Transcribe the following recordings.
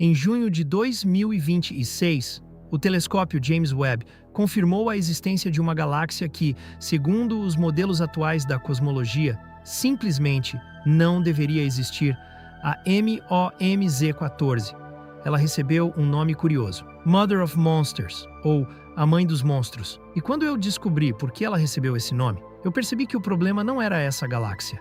Em junho de 2026, o telescópio James Webb confirmou a existência de uma galáxia que, segundo os modelos atuais da cosmologia, simplesmente não deveria existir, a MOMZ14. Ela recebeu um nome curioso, Mother of Monsters, ou a Mãe dos Monstros. E quando eu descobri por que ela recebeu esse nome, eu percebi que o problema não era essa galáxia,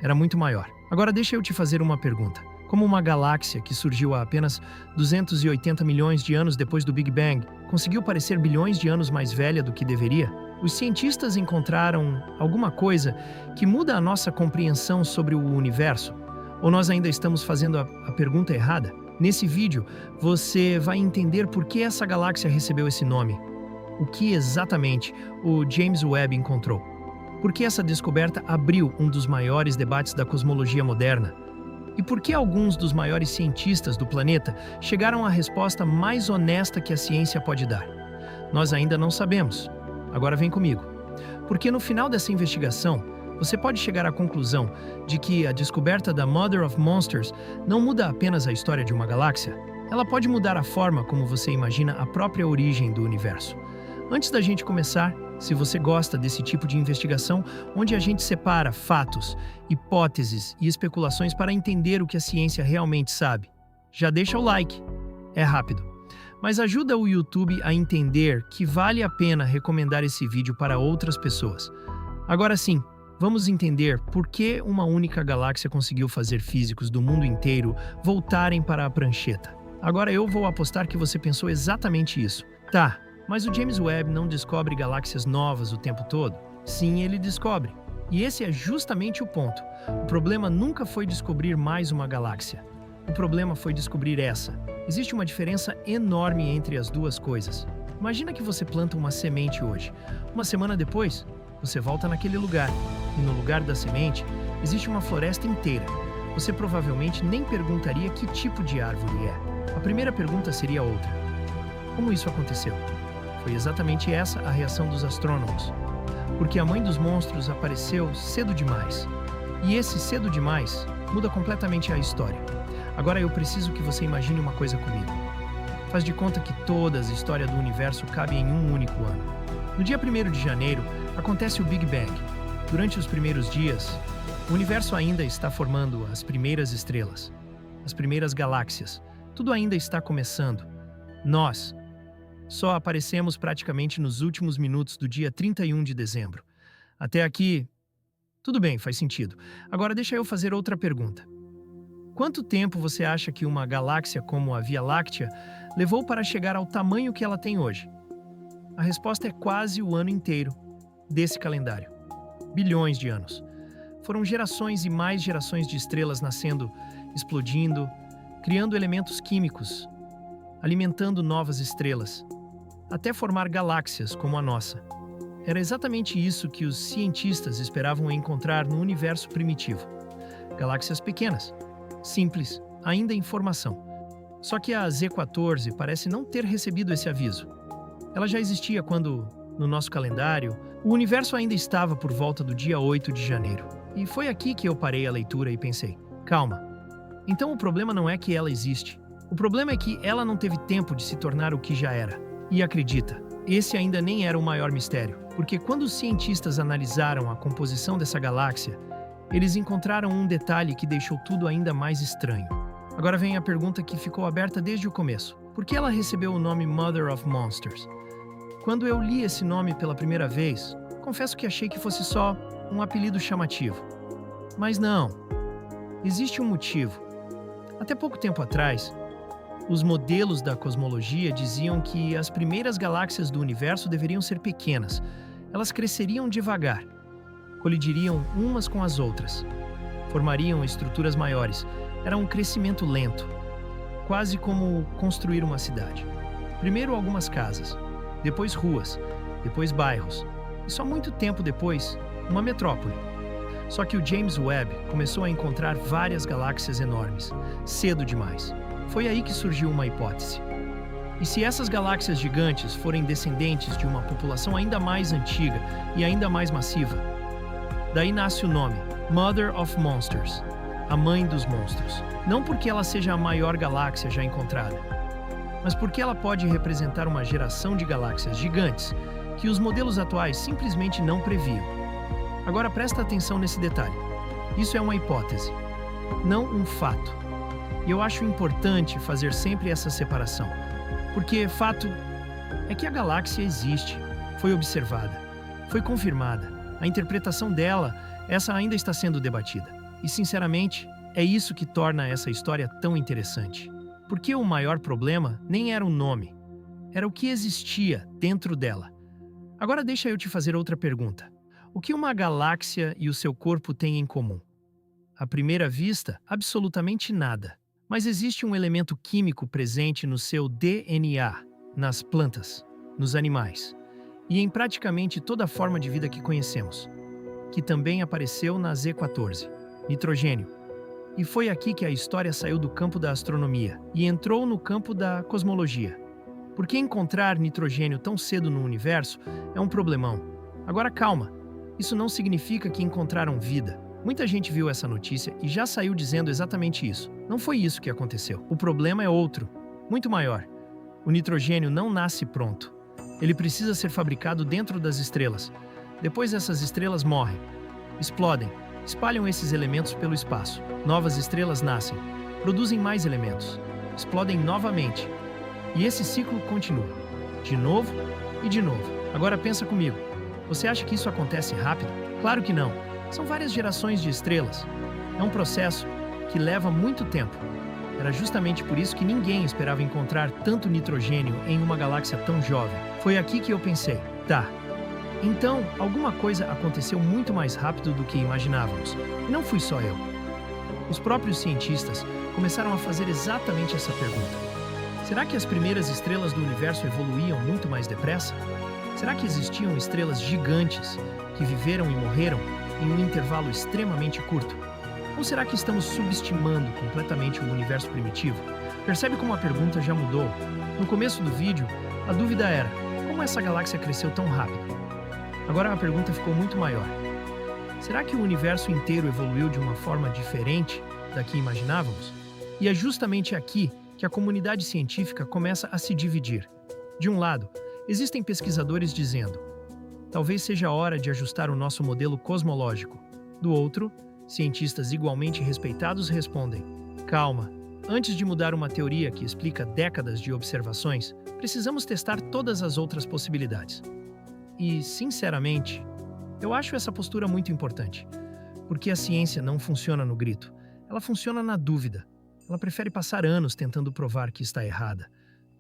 era muito maior. Agora deixa eu te fazer uma pergunta. Como uma galáxia que surgiu há apenas 280 milhões de anos depois do Big Bang conseguiu parecer bilhões de anos mais velha do que deveria, os cientistas encontraram alguma coisa que muda a nossa compreensão sobre o universo? Ou nós ainda estamos fazendo a pergunta errada? Nesse vídeo, você vai entender por que essa galáxia recebeu esse nome. O que exatamente o James Webb encontrou. Por que essa descoberta abriu um dos maiores debates da cosmologia moderna? E por que alguns dos maiores cientistas do planeta chegaram à resposta mais honesta que a ciência pode dar? Nós ainda não sabemos. Agora vem comigo. Porque no final dessa investigação, você pode chegar à conclusão de que a descoberta da Mother of Monsters não muda apenas a história de uma galáxia, ela pode mudar a forma como você imagina a própria origem do universo. Antes da gente começar, se você gosta desse tipo de investigação, onde a gente separa fatos, hipóteses e especulações para entender o que a ciência realmente sabe, já deixa o like. É rápido. Mas ajuda o YouTube a entender que vale a pena recomendar esse vídeo para outras pessoas. Agora sim, vamos entender por que uma única galáxia conseguiu fazer físicos do mundo inteiro voltarem para a prancheta. Agora eu vou apostar que você pensou exatamente isso. Tá, mas o James Webb não descobre galáxias novas o tempo todo? Sim, ele descobre. E esse é justamente o ponto. O problema nunca foi descobrir mais uma galáxia. O problema foi descobrir essa. Existe uma diferença enorme entre as duas coisas. Imagina que você planta uma semente hoje. Uma semana depois, você volta naquele lugar. E no lugar da semente, existe uma floresta inteira. Você provavelmente nem perguntaria que tipo de árvore é. A primeira pergunta seria outra. Como isso aconteceu? Foi exatamente essa a reação dos astrônomos. Porque a Mãe dos Monstros apareceu cedo demais. E esse cedo demais muda completamente a história. Agora eu preciso que você imagine uma coisa comigo. Faz de conta que toda a história do universo cabe em um único ano. No dia 1º de janeiro, acontece o Big Bang. Durante os primeiros dias, o universo ainda está formando as primeiras estrelas, as primeiras galáxias. Tudo ainda está começando. Nós só aparecemos praticamente nos últimos minutos do dia 31 de dezembro. Até aqui, tudo bem, faz sentido. Agora deixa eu fazer outra pergunta. Quanto tempo você acha que uma galáxia como a Via Láctea levou para chegar ao tamanho que ela tem hoje? A resposta é quase o ano inteiro desse calendário. Bilhões de anos. Foram gerações e mais gerações de estrelas nascendo, explodindo, criando elementos químicos, alimentando novas estrelas, até formar galáxias como a nossa. Era exatamente isso que os cientistas esperavam encontrar no universo primitivo. Galáxias pequenas, simples, ainda em formação. Só que a Z14 parece não ter recebido esse aviso. Ela já existia quando, no nosso calendário, o universo ainda estava por volta do dia 8 de janeiro. E foi aqui que eu parei a leitura e pensei, calma, então o problema não é que ela existe. O problema é que ela não teve tempo de se tornar o que já era. E acredita, esse ainda nem era o maior mistério, porque quando os cientistas analisaram a composição dessa galáxia, eles encontraram um detalhe que deixou tudo ainda mais estranho. Agora vem a pergunta que ficou aberta desde o começo. Por que ela recebeu o nome Mother of Monsters? Quando eu li esse nome pela primeira vez, confesso que achei que fosse só um apelido chamativo. Mas não. Existe um motivo. Até pouco tempo atrás, os modelos da cosmologia diziam que as primeiras galáxias do universo deveriam ser pequenas. Elas cresceriam devagar, colidiriam umas com as outras, formariam estruturas maiores. Era um crescimento lento, quase como construir uma cidade. Primeiro algumas casas, depois ruas, depois bairros, e só muito tempo depois, uma metrópole. Só que o James Webb começou a encontrar várias galáxias enormes, cedo demais. Foi aí que surgiu uma hipótese. E se essas galáxias gigantes forem descendentes de uma população ainda mais antiga e ainda mais massiva? Daí nasce o nome, Mother of Monsters. a mãe dos monstros. Não porque ela seja a maior galáxia já encontrada, mas porque ela pode representar uma geração de galáxias gigantes que os modelos atuais simplesmente não previam. Agora presta atenção nesse detalhe. Isso é uma hipótese, não um fato. E eu acho importante fazer sempre essa separação, porque fato é que a galáxia existe, foi observada, foi confirmada. A interpretação dela, essa ainda está sendo debatida. E, sinceramente, é isso que torna essa história tão interessante. Porque o maior problema nem era o nome, era o que existia dentro dela. Agora deixa eu te fazer outra pergunta. O que uma galáxia e o seu corpo têm em comum? À primeira vista, absolutamente nada. Mas existe um elemento químico presente no seu DNA, nas plantas, nos animais e em praticamente toda a forma de vida que conhecemos, que também apareceu na Z14, nitrogênio. E foi aqui que a história saiu do campo da astronomia e entrou no campo da cosmologia. Porque encontrar nitrogênio tão cedo no universo é um problemão. Agora calma, isso não significa que encontraram vida. Muita gente viu essa notícia e já saiu dizendo exatamente isso. Não foi isso que aconteceu. O problema é outro, muito maior. O nitrogênio não nasce pronto. Ele precisa ser fabricado dentro das estrelas. Depois essas estrelas morrem, explodem, espalham esses elementos pelo espaço. Novas estrelas nascem, produzem mais elementos, explodem novamente. E esse ciclo continua. De novo e de novo. Agora pensa comigo. Você acha que isso acontece rápido? Claro que não. São várias gerações de estrelas. É um processo que leva muito tempo. Era justamente por isso que ninguém esperava encontrar tanto nitrogênio em uma galáxia tão jovem. Foi aqui que eu pensei, tá, então alguma coisa aconteceu muito mais rápido do que imaginávamos. E não fui só eu. Os próprios cientistas começaram a fazer exatamente essa pergunta. Será que as primeiras estrelas do universo evoluíam muito mais depressa? Será que existiam estrelas gigantes que viveram e morreram em um intervalo extremamente curto? Ou será que estamos subestimando completamente o universo primitivo? Percebe como a pergunta já mudou? No começo do vídeo, a dúvida era: como essa galáxia cresceu tão rápido? Agora a pergunta ficou muito maior. Será que o universo inteiro evoluiu de uma forma diferente da que imaginávamos? E é justamente aqui que a comunidade científica começa a se dividir. De um lado, existem pesquisadores dizendo: talvez seja a hora de ajustar o nosso modelo cosmológico. Do outro, cientistas igualmente respeitados respondem: calma, antes de mudar uma teoria que explica décadas de observações, precisamos testar todas as outras possibilidades. E, sinceramente, eu acho essa postura muito importante, porque a ciência não funciona no grito, ela funciona na dúvida. Ela prefere passar anos tentando provar que está errada,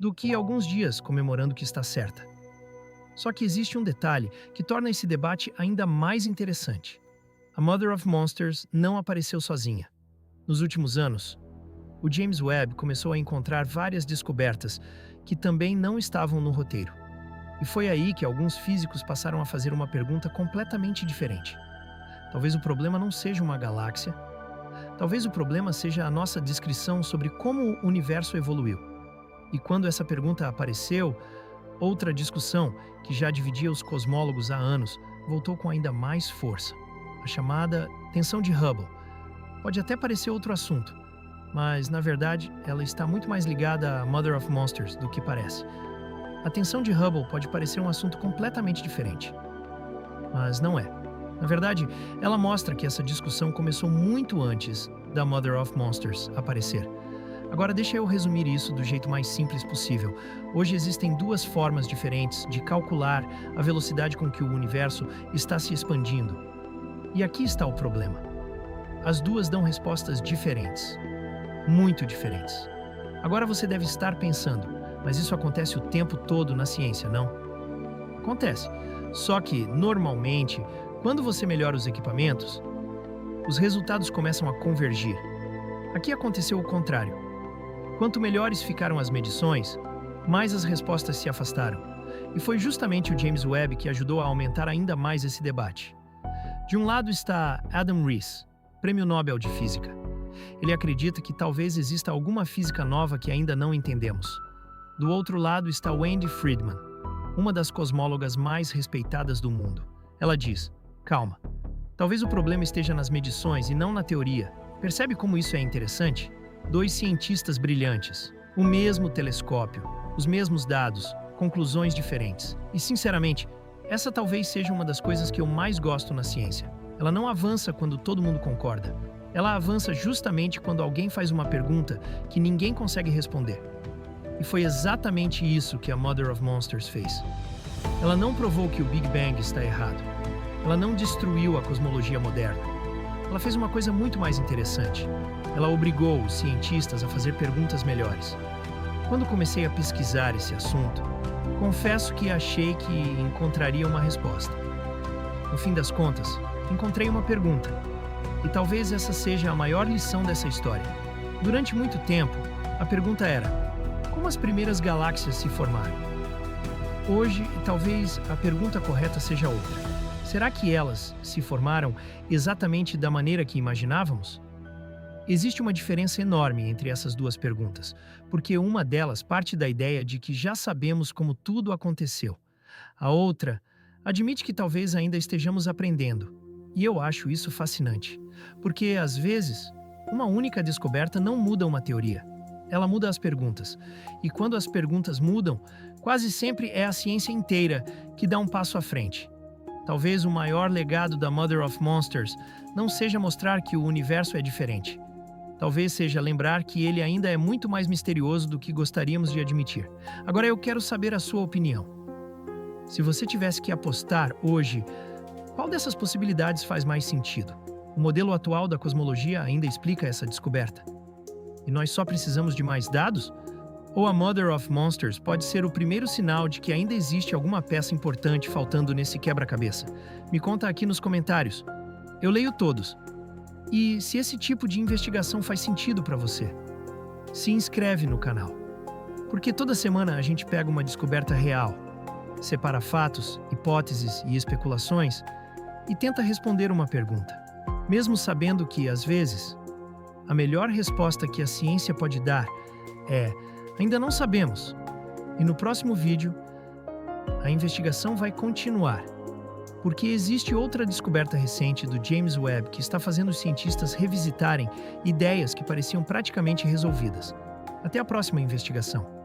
do que alguns dias comemorando que está certa. Só que existe um detalhe que torna esse debate ainda mais interessante. A Mother of Monsters não apareceu sozinha. Nos últimos anos, o James Webb começou a encontrar várias descobertas que também não estavam no roteiro. E foi aí que alguns físicos passaram a fazer uma pergunta completamente diferente. Talvez o problema não seja uma galáxia. Talvez o problema seja a nossa descrição sobre como o universo evoluiu. E quando essa pergunta apareceu, outra discussão, que já dividia os cosmólogos há anos, voltou com ainda mais força. A chamada tensão de Hubble. Pode até parecer outro assunto, mas, na verdade, ela está muito mais ligada à Mother of Monsters do que parece. A tensão de Hubble pode parecer um assunto completamente diferente, mas não é. Na verdade, ela mostra que essa discussão começou muito antes da Mother of Monsters aparecer. Agora deixa eu resumir isso do jeito mais simples possível. Hoje existem duas formas diferentes de calcular a velocidade com que o universo está se expandindo. E aqui está o problema. As duas dão respostas diferentes. Muito diferentes. Agora você deve estar pensando: mas isso acontece o tempo todo na ciência, não? Acontece. Só que, normalmente, quando você melhora os equipamentos, os resultados começam a convergir. Aqui aconteceu o contrário. Quanto melhores ficaram as medições, mais as respostas se afastaram. E foi justamente o James Webb que ajudou a aumentar ainda mais esse debate. De um lado está Adam Riess, Prêmio Nobel de Física. Ele acredita que talvez exista alguma física nova que ainda não entendemos. Do outro lado está Wendy Friedman, uma das cosmólogas mais respeitadas do mundo. Ela diz: calma, talvez o problema esteja nas medições e não na teoria. Percebe como isso é interessante? Dois cientistas brilhantes, o mesmo telescópio, os mesmos dados, conclusões diferentes. E, sinceramente, essa talvez seja uma das coisas que eu mais gosto na ciência. Ela não avança quando todo mundo concorda. Ela avança justamente quando alguém faz uma pergunta que ninguém consegue responder. E foi exatamente isso que a Mother of Monsters fez. Ela não provou que o Big Bang está errado. Ela não destruiu a cosmologia moderna. Ela fez uma coisa muito mais interessante. Ela obrigou os cientistas a fazer perguntas melhores. Quando comecei a pesquisar esse assunto, confesso que achei que encontraria uma resposta. No fim das contas, encontrei uma pergunta. E talvez essa seja a maior lição dessa história. Durante muito tempo, a pergunta era: como as primeiras galáxias se formaram? Hoje, talvez a pergunta correta seja outra. Será que elas se formaram exatamente da maneira que imaginávamos? Existe uma diferença enorme entre essas duas perguntas, porque uma delas parte da ideia de que já sabemos como tudo aconteceu. A outra admite que talvez ainda estejamos aprendendo. E eu acho isso fascinante, porque, às vezes, uma única descoberta não muda uma teoria. Ela muda as perguntas. E quando as perguntas mudam, quase sempre é a ciência inteira que dá um passo à frente. Talvez o maior legado da Mother of Monsters não seja mostrar que o universo é diferente. Talvez seja lembrar que ele ainda é muito mais misterioso do que gostaríamos de admitir. Agora eu quero saber a sua opinião. Se você tivesse que apostar hoje, qual dessas possibilidades faz mais sentido? O modelo atual da cosmologia ainda explica essa descoberta? E nós só precisamos de mais dados? Ou a Mother of Monsters pode ser o primeiro sinal de que ainda existe alguma peça importante faltando nesse quebra-cabeça? Me conta aqui nos comentários. Eu leio todos. E se esse tipo de investigação faz sentido para você, se inscreve no canal. Porque toda semana a gente pega uma descoberta real, separa fatos, hipóteses e especulações e tenta responder uma pergunta. Mesmo sabendo que, às vezes, a melhor resposta que a ciência pode dar é: ainda não sabemos. E no próximo vídeo, a investigação vai continuar. Porque existe outra descoberta recente do James Webb que está fazendo os cientistas revisitarem ideias que pareciam praticamente resolvidas. Até a próxima investigação.